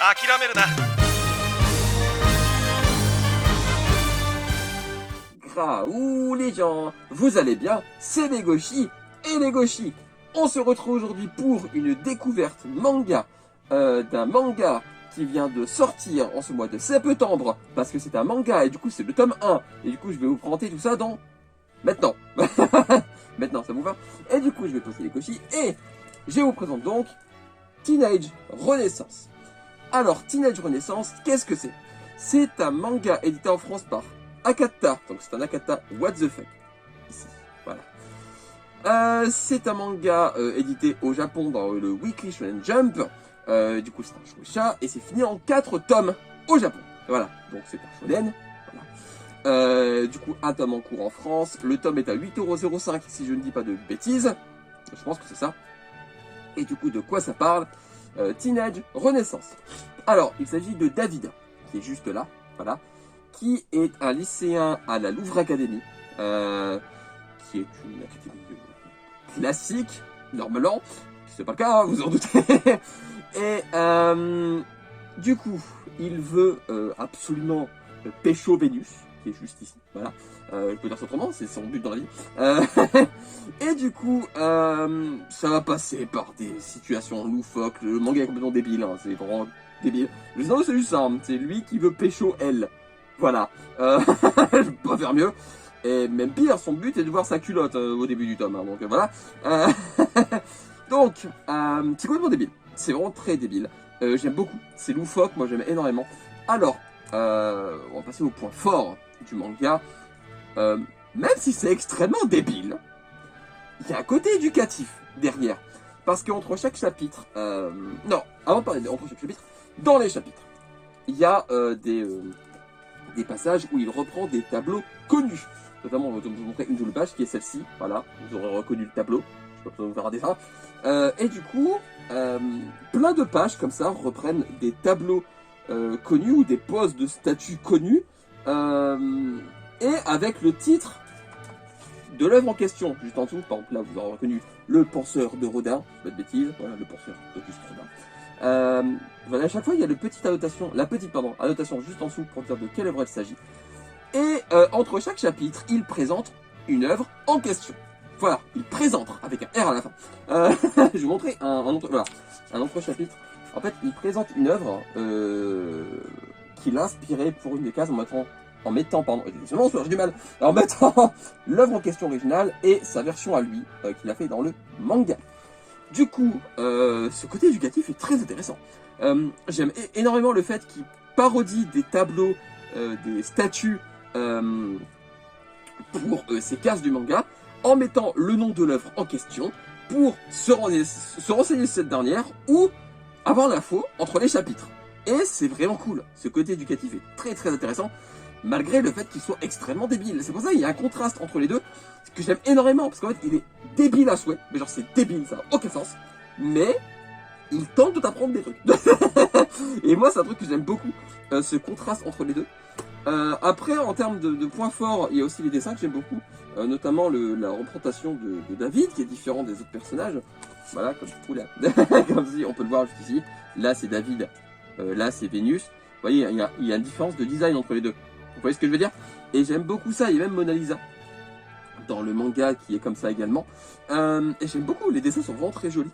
諦めるな。Ouh les gens, vous allez bien? C'est les Goshi et les Goshi. On se retrouve aujourd'hui pour une découverte manga d'un manga qui vient de sortir en ce mois de septembre parce que c'est un manga et du coup c'est le tome 1 et du coup je vais vous présenter tout ça dans maintenant. Maintenant ça vous va? Et du coup je vais passer les Goshi et je vous présente donc Teenage Renaissance. Alors Teenage Renaissance, qu'est-ce que c'est? C'est un manga édité en France par Akata, donc c'est un Akata What the fuck, ici, voilà. C'est un manga édité au Japon dans le Weekly Shonen Jump, du coup c'est un shoujo et c'est fini en 4 tomes au Japon, voilà, donc c'est un shonen, voilà. Du coup un tome en cours en France, le tome est à 8,05€ si je ne dis pas de bêtises, je pense que c'est ça, et du coup de quoi ça parle? Teenage Renaissance. Alors il s'agit de David, qui est juste là, voilà, qui est un lycéen à la Louvre Academy, qui est une académie classique, normalement, c'est pas le cas, hein, vous en doutez. Et du coup, il veut absolument pécho Vénus, qui est juste ici, voilà. Je peux dire ça autrement, c'est son but dans la vie. Et du coup, ça va passer par des situations loufoques, le manga est complètement débile, hein, c'est vraiment débile. Le scénario c'est juste ça, hein, c'est lui qui veut pécho elle. Voilà, je peux pas faire mieux. Et même pire, son but est de voir sa culotte au début du tome, hein, donc voilà. Donc, c'est complètement débile, c'est vraiment très débile. J'aime beaucoup, c'est loufoque, moi j'aime énormément. Alors, on va passer au point fort du manga. Même si c'est extrêmement débile, il y a un côté éducatif derrière. Parce qu'entre chaque chapitre, non, avant de parler entre chaque chapitre, dans les chapitres, il y a des passages où il reprend des tableaux connus. Notamment, on va vous montrer une double page qui est celle-ci. Voilà, vous aurez reconnu le tableau. Je peux pas vous faire un dessin. Et du coup, plein de pages comme ça reprennent des tableaux connus ou des poses de statues connues. Et avec le titre de l'œuvre en question, juste en dessous. Par exemple, là, vous aurez reconnu Le Penseur de Rodin. Pas de bêtises. Voilà, Le Penseur d'Auguste Rodin. Voilà, à chaque fois il y a la petite annotation juste en dessous pour dire de quelle œuvre il s'agit. Et entre chaque chapitre, il présente une œuvre en question. Voilà, il présente avec un R à la fin. Je vais vous montrer un autre chapitre. En fait, il présente une œuvre qu'il a inspirée pour une des cases en mettant l'œuvre en question originale et sa version à lui qu'il a fait dans le manga. Du coup, ce côté éducatif est très intéressant. J'aime énormément le fait qu'il parodie des tableaux, des statues pour ces cases du manga, en mettant le nom de l'œuvre en question pour se renseigner sur cette dernière ou avoir l'info entre les chapitres. Et c'est vraiment cool. Ce côté éducatif est très très intéressant, malgré le fait qu'il soit extrêmement débile. C'est pour ça qu'il y a un contraste entre les deux, ce que j'aime énormément, parce qu'en fait il est débile à souhait, mais genre c'est débile, ça n'a aucun sens, mais il tente de t'apprendre des trucs. Et moi c'est un truc que j'aime beaucoup, ce contraste entre les deux. Après, en termes de points forts, il y a aussi les dessins que j'aime beaucoup, notamment la représentation de David, qui est différent des autres personnages. Voilà, comme je trouve là. Comme si on peut le voir juste ici. Là c'est David, là c'est Vénus. Vous voyez, il y a une différence de design entre les deux. Vous voyez ce que je veux dire? Et j'aime beaucoup ça, il y a même Mona Lisa dans le manga qui est comme ça également. Et j'aime beaucoup, les dessins sont vraiment très jolis.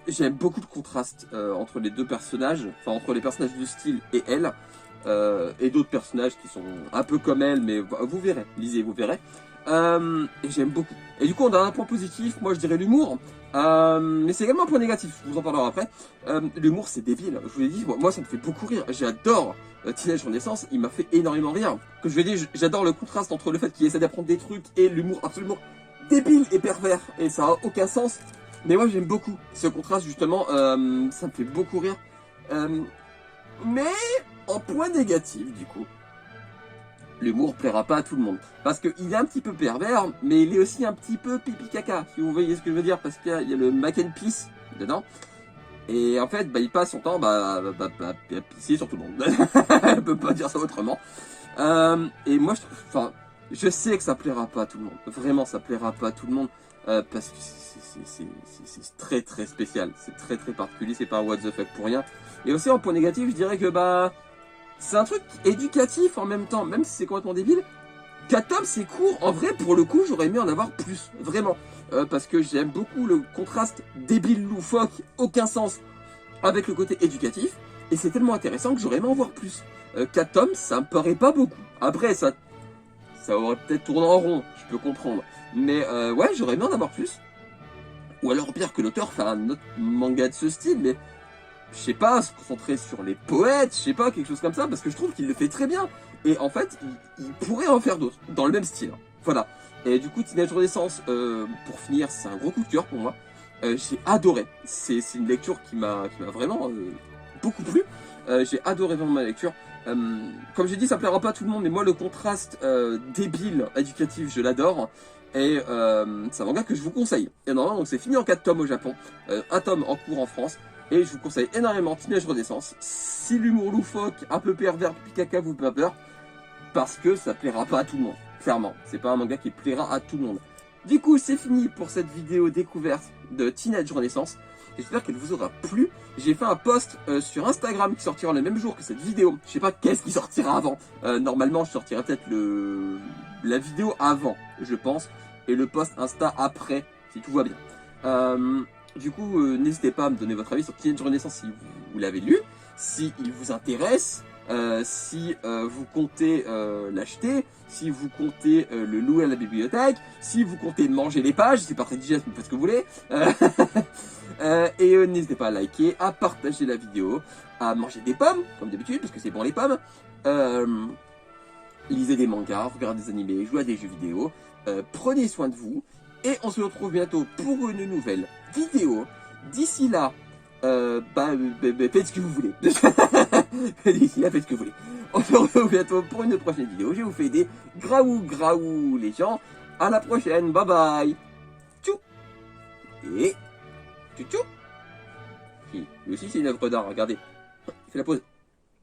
J'aime beaucoup le contraste entre les deux personnages, enfin entre les personnages de style et elle, et d'autres personnages qui sont un peu comme elle, mais vous verrez, lisez, vous verrez. Et j'aime beaucoup. Et du coup, on a un point positif, moi je dirais l'humour, mais c'est également un point négatif, je vous en parlerai après. L'humour c'est débile, je vous l'ai dit, moi ça me fait beaucoup rire, j'adore Teenage Renaissance, il m'a fait énormément rire. Comme je vous l'ai dit, j'adore le contraste entre le fait qu'il essaie d'apprendre des trucs et l'humour absolument débile et pervers, et ça a aucun sens. Mais moi j'aime beaucoup ce contraste justement, ça me fait beaucoup rire. Mais en point négatif du coup, l'humour plaira pas à tout le monde. Parce qu'il est un petit peu pervers, mais il est aussi un petit peu pipi caca, si vous voyez ce que je veux dire, parce qu'il y a le mac and peace dedans. Et en fait, il passe son temps à pisser sur tout le monde. Je peux pas dire ça autrement. Et moi, je sais que ça plaira pas à tout le monde. Vraiment, ça plaira pas à tout le monde. parce que c'est très très spécial, c'est très très particulier, c'est pas un what the fuck pour rien. Et aussi en point négatif, je dirais que bah c'est un truc éducatif en même temps, même si c'est complètement débile. 4 tomes c'est court, en vrai pour le coup j'aurais aimé en avoir plus, vraiment. Parce que j'aime beaucoup le contraste débile, loufoque, aucun sens, avec le côté éducatif. Et c'est tellement intéressant que j'aurais aimé en voir plus. 4 tomes, ça me paraît pas beaucoup. Après, ça aurait peut-être tourné en rond, je peux comprendre. Mais ouais, j'aurais aimé en avoir plus. Ou alors pire que l'auteur fait un autre manga de ce style, mais je sais pas, se concentrer sur les poètes, je sais pas, quelque chose comme ça, parce que je trouve qu'il le fait très bien. Et en fait, il pourrait en faire d'autres, dans le même style. Voilà. Et du coup, Teenage Renaissance, pour finir, c'est un gros coup de cœur pour moi. J'ai adoré. C'est une lecture qui m'a vraiment beaucoup plu. J'ai adoré vraiment ma lecture. Comme j'ai dit, ça plaira pas à tout le monde, mais moi, le contraste débile, éducatif, je l'adore. Et c'est un manga que je vous conseille énormément. Donc c'est fini en 4 tomes au Japon, un tome en cours en France. Et je vous conseille énormément Teenage Renaissance. Si l'humour loufoque, un peu pervers, pipi caca vous fait peur, parce que ça plaira pas à tout le monde. Clairement, c'est pas un manga qui plaira à tout le monde. Du coup, c'est fini pour cette vidéo découverte de Teenage Renaissance. J'espère qu'elle vous aura plu. J'ai fait un post sur Instagram qui sortira le même jour que cette vidéo. Je sais pas qu'est-ce qui sortira avant. Normalement, je sortirai peut-être la vidéo avant, je pense. Et le post Insta après, si tout va bien. Du coup, n'hésitez pas à me donner votre avis sur Teenage Renaissance si vous l'avez lu, si il vous intéresse, si vous comptez l'acheter, si vous comptez le louer à la bibliothèque, si vous comptez manger les pages, c'est pas très digeste, mais faites ce que vous voulez. Et n'hésitez pas à liker, à partager la vidéo, à manger des pommes, comme d'habitude, parce que c'est bon les pommes. Lisez des mangas, regardez des animés, jouez à des jeux vidéo. Prenez soin de vous. Et on se retrouve bientôt pour une nouvelle vidéo. D'ici là, faites ce que vous voulez. D'ici là, faites ce que vous voulez. On se retrouve bientôt pour une prochaine vidéo. Je vous fais des graou les gens. À la prochaine. Bye bye. Tchou. Et tchou tchou. Lui aussi c'est une œuvre d'art. Regardez. Il fait la pause.